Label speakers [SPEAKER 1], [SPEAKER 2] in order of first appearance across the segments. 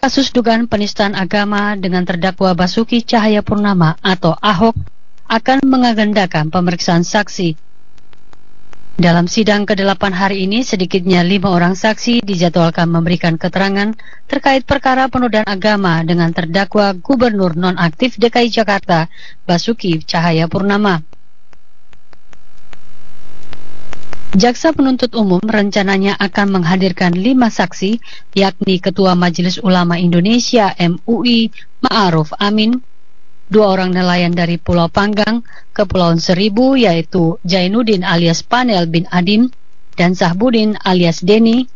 [SPEAKER 1] Kasus dugaan penistaan agama dengan terdakwa Basuki Cahayapurnama atau Ahok akan mengagendakan pemeriksaan saksi. Dalam sidang ke-8 hari ini, sedikitnya 5 orang saksi dijadwalkan memberikan keterangan terkait perkara penodaan agama dengan terdakwa Gubernur nonaktif DKI Jakarta, Basuki Cahayapurnama. Jaksa penuntut umum rencananya akan menghadirkan 5 saksi, yakni Ketua Majelis Ulama Indonesia MUI Ma'aruf Amin, 2 orang nelayan dari Pulau Panggang, Kepulauan Seribu, yaitu Jainuddin alias Panel bin Adim dan Sahbudin alias Deni,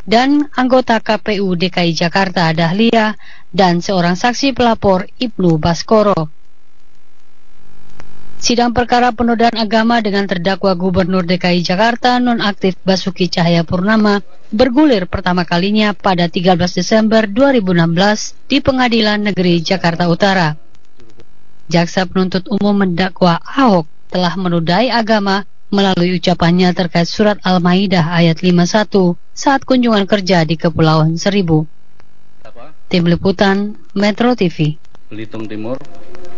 [SPEAKER 1] dan anggota KPU DKI Jakarta Dahlia, dan seorang saksi pelapor Ibnu Baskoro. Sidang perkara penodaan agama dengan terdakwa Gubernur DKI Jakarta nonaktif Basuki Cahayapurnama bergulir pertama kalinya pada 13 Desember 2016 di Pengadilan Negeri Jakarta Utara. Jaksa penuntut umum mendakwa Ahok telah menodai agama melalui ucapannya terkait surat Al-Maidah ayat 51 saat kunjungan kerja di Kepulauan Seribu. Tim Liputan Metro TV.
[SPEAKER 2] Belitung Timur,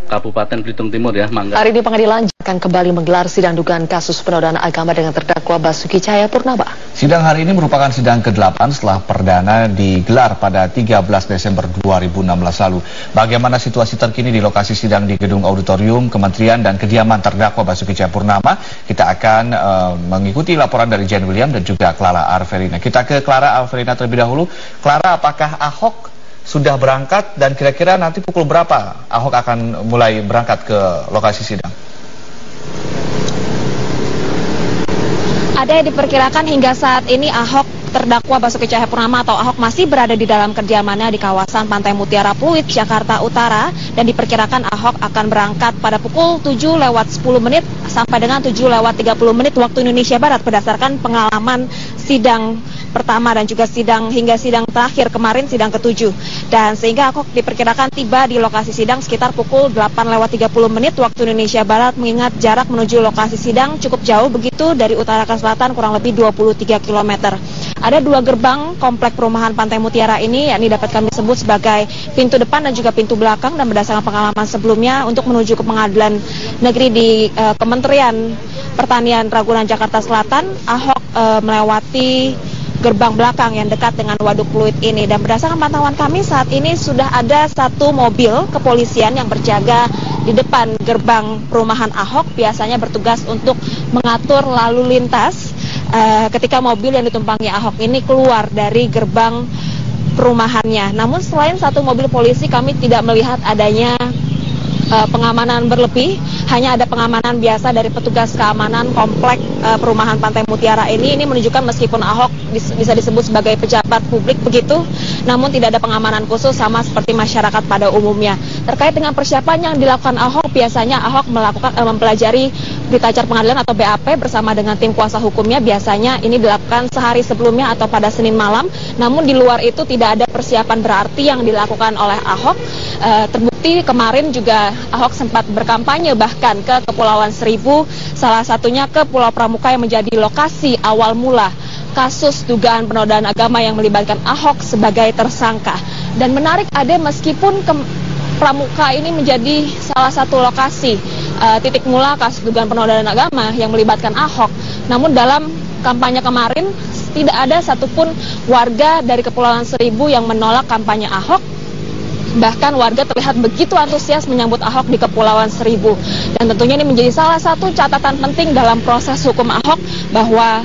[SPEAKER 2] Kabupaten Belitung Timur ya, Mangga.
[SPEAKER 3] Hari ini pengadilan akan kembali menggelar sidang dugaan kasus penodaan agama dengan terdakwa Basuki Cahayapurnama.
[SPEAKER 4] Sidang hari ini merupakan sidang ke-8 setelah perdana digelar pada 13 Desember 2016 lalu. Bagaimana situasi terkini di lokasi sidang di gedung auditorium Kementerian dan kediaman terdakwa Basuki Cahayapurnama? Kita akan mengikuti laporan dari Jen William dan juga Clara Arvelina. Kita ke Clara Arvelina terlebih dahulu. Clara, apakah Ahok sudah berangkat dan kira-kira nanti pukul berapa Ahok akan mulai berangkat ke lokasi sidang?
[SPEAKER 5] Ada yang diperkirakan hingga saat ini Ahok terdakwa Basuki Cahayapurnama atau Ahok masih berada di dalam kediamannya di kawasan Pantai Mutiara Pluit, Jakarta Utara, dan diperkirakan Ahok akan berangkat pada pukul 7:10 sampai dengan 7:30 waktu Indonesia Barat berdasarkan pengalaman sidang pertama dan juga sidang terakhir kemarin, sidang ke-7. Dan sehingga Ahok diperkirakan tiba di lokasi sidang sekitar pukul 8:30 waktu Indonesia Barat, mengingat jarak menuju lokasi sidang cukup jauh begitu dari utara ke selatan kurang lebih 23 km. Ada 2 gerbang komplek perumahan Pantai Mutiara ini, yakni dapat kami sebut sebagai pintu depan dan juga pintu belakang, dan berdasarkan pengalaman sebelumnya untuk menuju ke pengadilan negeri di Kementerian Pertanian Ragunan Jakarta Selatan, Ahok melewati gerbang belakang yang dekat dengan Waduk Pluit ini. Dan berdasarkan pantauan kami saat ini sudah ada 1 mobil kepolisian yang berjaga di depan gerbang perumahan Ahok, biasanya bertugas untuk mengatur lalu lintas ketika mobil yang ditumpangi Ahok ini keluar dari gerbang perumahannya. Namun selain 1 mobil polisi, kami tidak melihat adanya pengamanan berlebih, hanya ada pengamanan biasa dari petugas keamanan komplek perumahan Pantai Mutiara ini. Ini menunjukkan meskipun Ahok bisa disebut sebagai pejabat publik begitu, namun tidak ada pengamanan khusus sama seperti masyarakat pada umumnya. Terkait dengan persiapan yang dilakukan Ahok, biasanya Ahok mempelajari berita acara pengadilan atau BAP bersama dengan tim kuasa hukumnya. Biasanya ini dilakukan sehari sebelumnya atau pada Senin malam, namun di luar itu tidak ada persiapan berarti yang dilakukan oleh Ahok. Terbukti kemarin juga Ahok sempat berkampanye bahkan ke Kepulauan Seribu, salah satunya ke Pulau Pramuka yang menjadi lokasi awal mula kasus dugaan penodaan agama yang melibatkan Ahok sebagai tersangka. Dan menarik Ade, meskipun Pramuka ini menjadi salah satu lokasi titik mula kasus dugaan penodaan agama yang melibatkan Ahok, namun dalam kampanye kemarin tidak ada satupun warga dari Kepulauan Seribu yang menolak kampanye Ahok. Bahkan warga terlihat begitu antusias menyambut Ahok di Kepulauan Seribu. Dan tentunya ini menjadi salah satu catatan penting dalam proses hukum Ahok, bahwa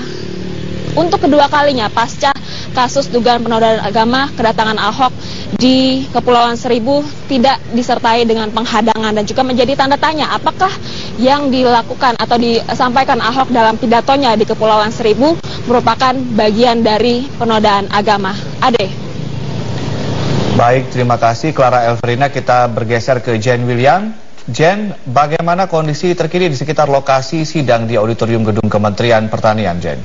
[SPEAKER 5] untuk kedua kalinya pasca kasus dugaan penodaan agama, kedatangan Ahok di Kepulauan Seribu tidak disertai dengan penghadangan, dan juga menjadi tanda tanya apakah yang dilakukan atau disampaikan Ahok dalam pidatonya di Kepulauan Seribu merupakan bagian dari penodaan agama. Ade.
[SPEAKER 4] Baik, terima kasih Clara Elverina. Kita bergeser ke Jen William. Jen, bagaimana kondisi terkini di sekitar lokasi sidang di auditorium gedung Kementerian Pertanian, Jen?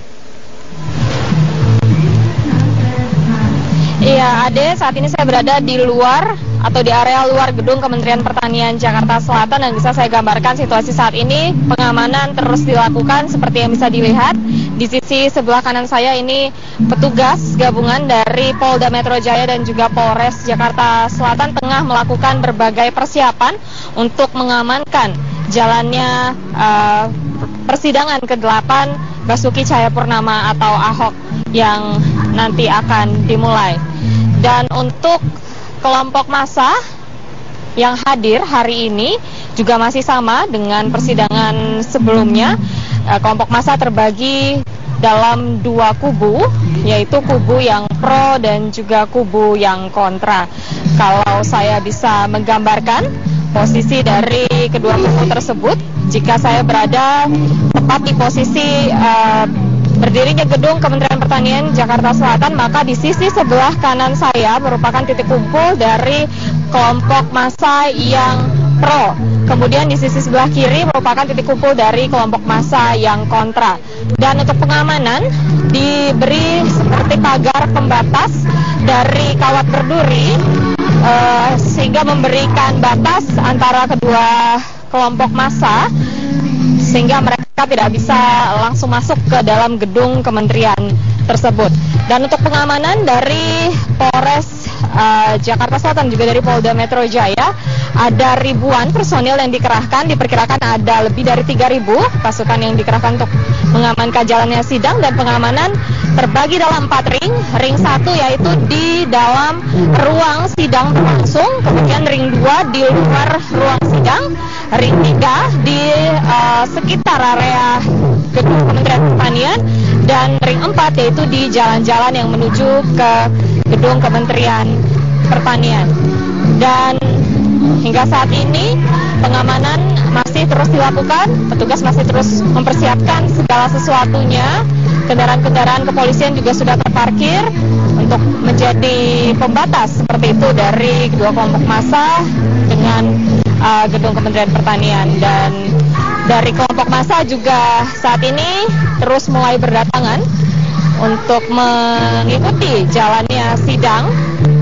[SPEAKER 5] Iya, Ade, saat ini saya berada di luar atau di area luar gedung Kementerian Pertanian Jakarta Selatan, dan bisa saya gambarkan situasi saat ini. Pengamanan terus dilakukan seperti yang bisa dilihat di sisi sebelah kanan saya ini petugas gabungan dari Polda Metro Jaya dan juga Polres Jakarta Selatan tengah melakukan berbagai persiapan untuk mengamankan jalannya persidangan ke-8 Basuki Cahayapurnama atau Ahok yang nanti akan dimulai. Dan untuk kelompok massa yang hadir hari ini juga masih sama dengan persidangan sebelumnya. Kelompok massa terbagi dalam dua kubu, yaitu kubu yang pro dan juga kubu yang kontra. Kalau saya bisa menggambarkan posisi dari kedua kubu tersebut, jika saya berada tepat di posisi berdirinya gedung Kementerian Pertanian Jakarta Selatan, maka di sisi sebelah kanan saya merupakan titik kumpul dari kelompok massa yang pro. Kemudian di sisi sebelah kiri merupakan titik kumpul dari kelompok massa yang kontra. Dan untuk pengamanan diberi seperti pagar pembatas dari kawat berduri sehingga memberikan batas antara kedua kelompok massa sehingga mereka tidak bisa langsung masuk ke dalam gedung kementerian tersebut. Dan untuk pengamanan dari Polres Jakarta Selatan juga dari Polda Metro Jaya ada ribuan personil yang dikerahkan, diperkirakan ada lebih dari 3.000 pasukan yang dikerahkan untuk mengamankan jalannya sidang. Dan pengamanan terbagi dalam 4 ring. Ring 1 yaitu di dalam ruang sidang berlangsung, kemudian ring 2 di luar ruang sidang, ring 3 di sekitar area gedung Kementerian Pertanian, dan ring 4 yaitu di jalan-jalan yang menuju ke gedung Kementerian Pertanian. Dan hingga saat ini pengamanan masih terus dilakukan, petugas masih terus mempersiapkan segala sesuatunya. Kendaraan-kendaraan kepolisian juga sudah terparkir untuk menjadi pembatas seperti itu dari kedua kelompok massa dengan gedung Kementerian Pertanian. Dan dari kelompok massa juga saat ini terus mulai berdatangan untuk mengikuti jalannya sidang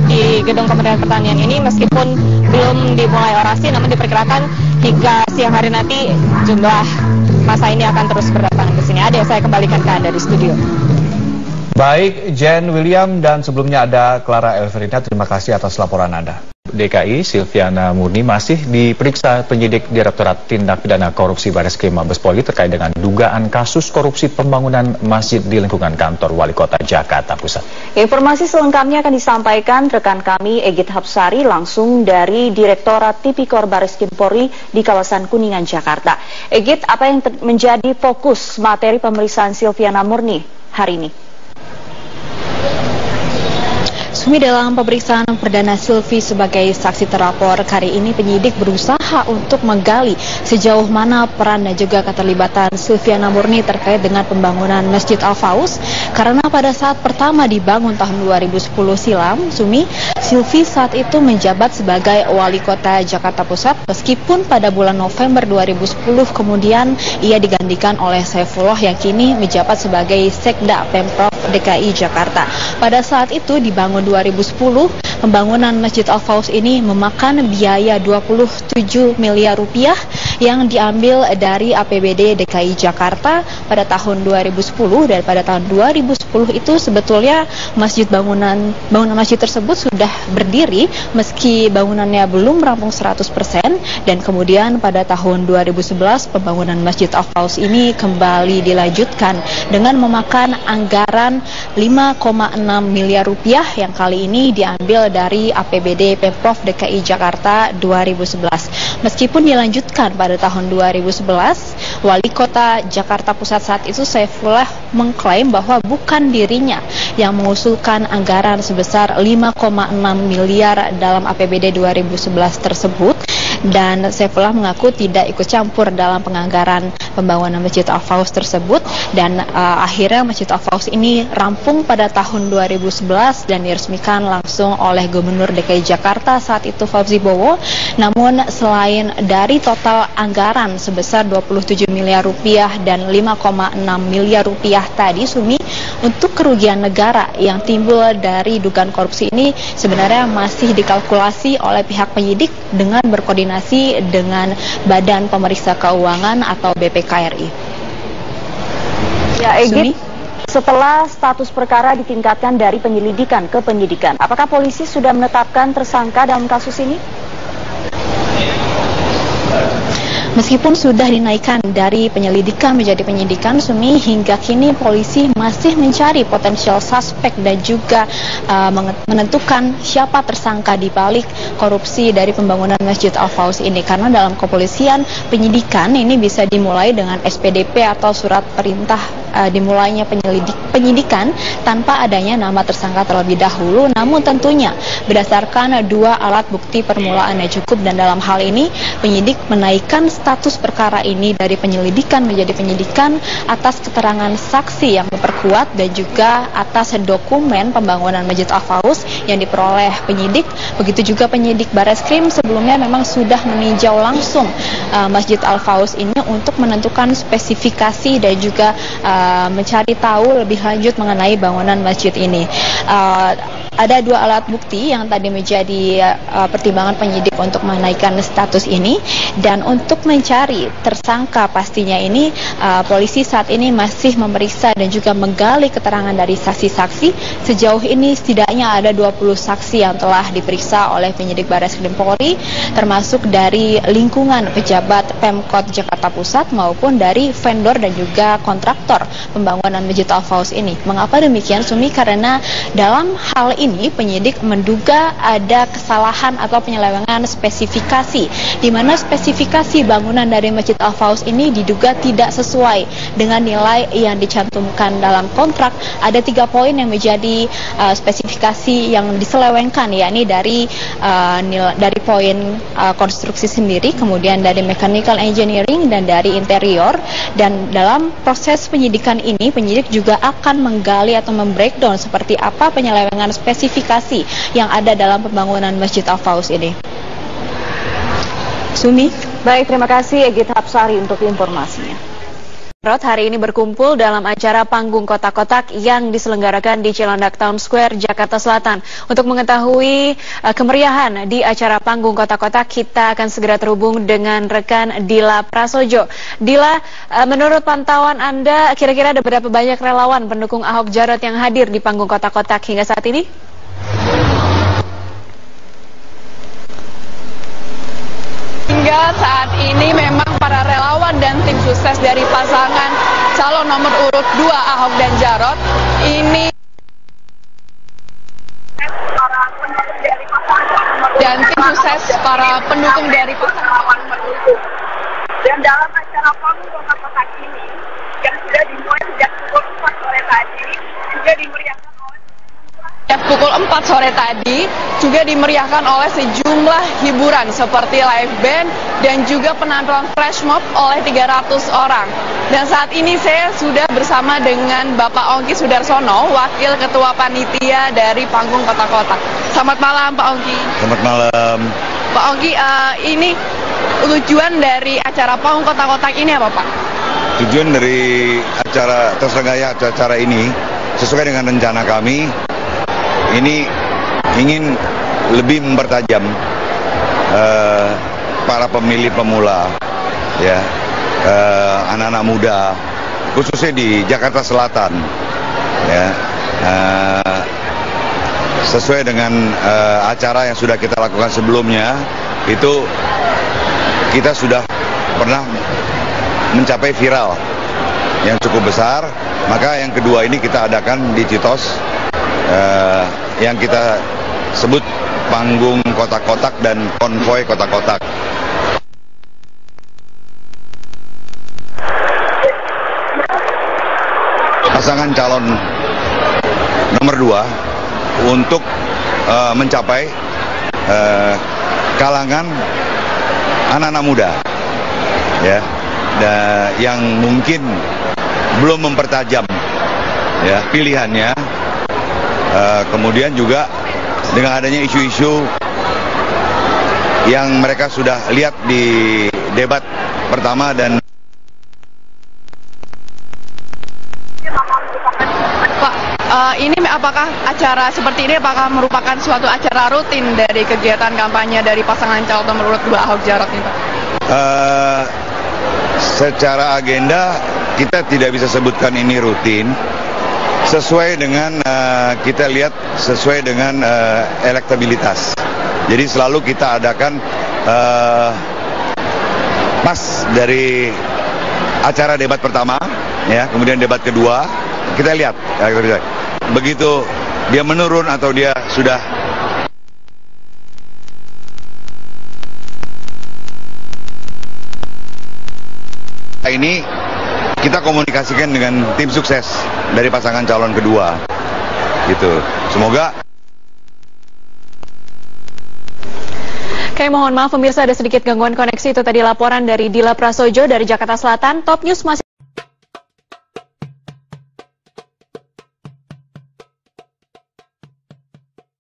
[SPEAKER 5] di gedung Kementerian Pertanian ini, meskipun belum dimulai orasi, namun diperkirakan hingga siang hari nanti jumlah masa ini akan terus berdatangan ke sini. Ada, saya kembalikan ke Anda di studio.
[SPEAKER 4] Baik, Jen William, dan sebelumnya ada Clara Elverina. Terima kasih atas laporan Anda.
[SPEAKER 6] DKI Silviana Murni masih diperiksa penyidik Direktorat Tindak Pidana Korupsi Bareskrim Mabes Polri terkait dengan dugaan kasus korupsi pembangunan masjid di lingkungan kantor Wali Kota Jakarta Pusat.
[SPEAKER 7] Informasi selengkapnya akan disampaikan rekan kami Egit Hapsari langsung dari Direktorat Tipikor Bareskrim Polri di kawasan Kuningan, Jakarta. Egit, apa yang menjadi fokus materi pemeriksaan Silviana Murni hari ini?
[SPEAKER 5] Sumi, dalam pemeriksaan perdana Silvi sebagai saksi terlapor hari ini, penyidik berusaha untuk menggali sejauh mana peran dan juga keterlibatan Silviana Murni terkait dengan pembangunan Masjid Al-Faus. Karena pada saat pertama dibangun tahun 2010 silam, Sumi, Silvi saat itu menjabat sebagai Wali Kota Jakarta Pusat, meskipun pada bulan November 2010 kemudian ia digantikan oleh Saifullah yang kini menjabat sebagai Sekda Pemprov DKI Jakarta. Pada saat itu dibangun 2010, pembangunan Masjid Al-Faus ini memakan biaya 27 miliar rupiah yang diambil dari APBD DKI Jakarta pada tahun 2010. Dan pada tahun 2010 itu sebetulnya bangunan masjid tersebut sudah berdiri meski bangunannya belum rampung 100%, dan kemudian pada tahun 2011 pembangunan Masjid Al-Faus ini kembali dilanjutkan dengan memakan anggaran 5,6 miliar rupiah yang kali ini diambil dari APBD Pemprov DKI Jakarta 2011. Meskipun dilanjutkan pada tahun 2011, Wali Kota Jakarta Pusat saat itu Saifullah mengklaim bahwa bukan dirinya yang mengusulkan anggaran sebesar 5,6 miliar dalam APBD 2011 tersebut, dan Saifullah mengaku tidak ikut campur dalam penganggaran pembangunan Masjid Al-Faus tersebut. Dan akhirnya Masjid Al-Faus ini rampung pada tahun 2011 dan diresmikan langsung oleh Gubernur DKI Jakarta saat itu Fauzi Bowo. Namun selain dari total anggaran sebesar 27 miliar rupiah dan 5,6 miliar rupiah tadi, Sumi, untuk kerugian negara yang timbul dari dugaan korupsi ini sebenarnya masih dikalkulasi oleh pihak penyidik dengan berkoordinasi dengan Badan Pemeriksa Keuangan atau BPKRI.
[SPEAKER 7] Ya, Egit, Setelah status perkara ditingkatkan dari penyelidikan ke penyidikan, apakah polisi sudah menetapkan tersangka dalam kasus ini?
[SPEAKER 5] Meskipun sudah dinaikkan dari penyelidikan menjadi penyidikan, Sumi, hingga kini polisi masih mencari potensial suspek dan juga menentukan siapa tersangka di balik korupsi dari pembangunan Masjid Al-Faus ini. Karena dalam kepolisian, penyidikan ini bisa dimulai dengan SPDP atau surat perintah dimulainya penyidikan tanpa adanya nama tersangka terlebih dahulu. Namun tentunya berdasarkan dua alat bukti permulaan yang cukup, dan dalam hal ini penyidik menaikkan status perkara ini dari penyelidikan menjadi penyidikan atas keterangan saksi yang diperkuat dan juga atas dokumen pembangunan Masjid Al-Faus yang diperoleh penyidik. Begitu juga penyidik Bareskrim sebelumnya memang sudah meninjau langsung Masjid Al-Faus ini untuk menentukan spesifikasi dan juga mencari tahu lebih lanjut mengenai bangunan masjid ini. Ada dua alat bukti yang tadi menjadi pertimbangan penyidik untuk menaikkan status ini, dan untuk mencari tersangka pastinya ini polisi saat ini masih memeriksa dan juga menggali keterangan dari saksi-saksi. Sejauh ini setidaknya ada 20 saksi yang telah diperiksa oleh penyidik Bareskrim Polri, termasuk dari lingkungan pejabat Pemkot Jakarta Pusat maupun dari vendor dan juga kontraktor pembangunan Masjid Al-Faus ini. Mengapa demikian, Sumi? Karena dalam hal ini penyidik menduga ada kesalahan atau penyelewengan spesifikasi, di mana spesifikasi bangunan dari Masjid Al-Faus ini diduga tidak sesuai dengan nilai yang dicantumkan dalam kontrak. Ada 3 poin yang menjadi spesifikasi yang diselewengkan, yakni dari poin konstruksi sendiri, kemudian dari mechanical engineering dan dari interior. Dan dalam proses penyidikan ini, penyidik juga akan menggali atau membreakdown seperti apa penyelewengan spesifikasi yang ada dalam pembangunan Masjid Al-Faus ini. Sumi.
[SPEAKER 7] Baik, terima kasih Egit Hapsari untuk informasinya.
[SPEAKER 5] Hari ini berkumpul dalam acara panggung kotak-kotak yang diselenggarakan di Cilandak Town Square, Jakarta Selatan. Untuk mengetahui kemeriahan di acara panggung kotak-kotak, kita akan segera terhubung dengan rekan Dila Prasojo. Dila, menurut pantauan Anda, kira-kira ada berapa banyak relawan pendukung Ahok Jarot yang hadir di panggung kotak-kotak hingga saat ini?
[SPEAKER 8] Hingga saat ini memang para relawan dan tim sukses dari pasangan calon nomor urut 2 Ahok dan Jarot ini dan tim sukses para pendukung dari pasangan nomor urut 2. Dan dalam acara panggung kotak-kotak ini yang sudah dimulai sejak pukul 4 sore tadi juga dimeriahkan pukul 4 sore tadi juga dimeriahkan oleh sejumlah hiburan seperti live band dan juga penampilan flash mob oleh 300 orang. Dan saat ini saya sudah bersama dengan Bapak Ongki Sudarsono, Wakil Ketua Panitia dari Panggung Kotak-Kotak. Selamat malam Pak Ongki.
[SPEAKER 9] Selamat malam.
[SPEAKER 8] Pak Ongki, ini tujuan dari acara Panggung Kotak-Kotak ini apa Pak?
[SPEAKER 9] Tujuan dari terselenggaranya acara ini sesuai dengan rencana kami. Ini ingin lebih mempertajam para pemilih pemula, ya, anak-anak muda, khususnya di Jakarta Selatan, ya, sesuai dengan acara yang sudah kita lakukan sebelumnya. Itu kita sudah pernah mencapai viral yang cukup besar. Maka yang kedua ini kita adakan di Citos, yang kita sebut panggung kotak-kotak dan konvoi kotak-kotak. Pasangan calon nomor 2 untuk mencapai kalangan anak-anak muda, ya, yang mungkin belum mempertajam, ya, pilihannya. Kemudian juga dengan adanya isu-isu yang mereka sudah lihat di debat pertama dan
[SPEAKER 8] Pak, ini apakah acara seperti ini merupakan suatu acara rutin dari kegiatan kampanye dari pasangan calon nomor urut 2 Ahok Jarot ini Pak?
[SPEAKER 9] Secara agenda kita tidak bisa sebutkan ini rutin, sesuai dengan kita lihat sesuai dengan elektabilitas. Jadi selalu kita adakan pas dari acara debat pertama, ya, kemudian debat kedua, kita lihat begitu dia menurun atau dia sudah ini kita komunikasikan dengan tim sukses dari pasangan calon kedua, gitu. Semoga.
[SPEAKER 5] Oke, mohon maaf pemirsa ada sedikit gangguan koneksi. Itu tadi laporan dari Dila Prasojo dari Jakarta Selatan. Top News masih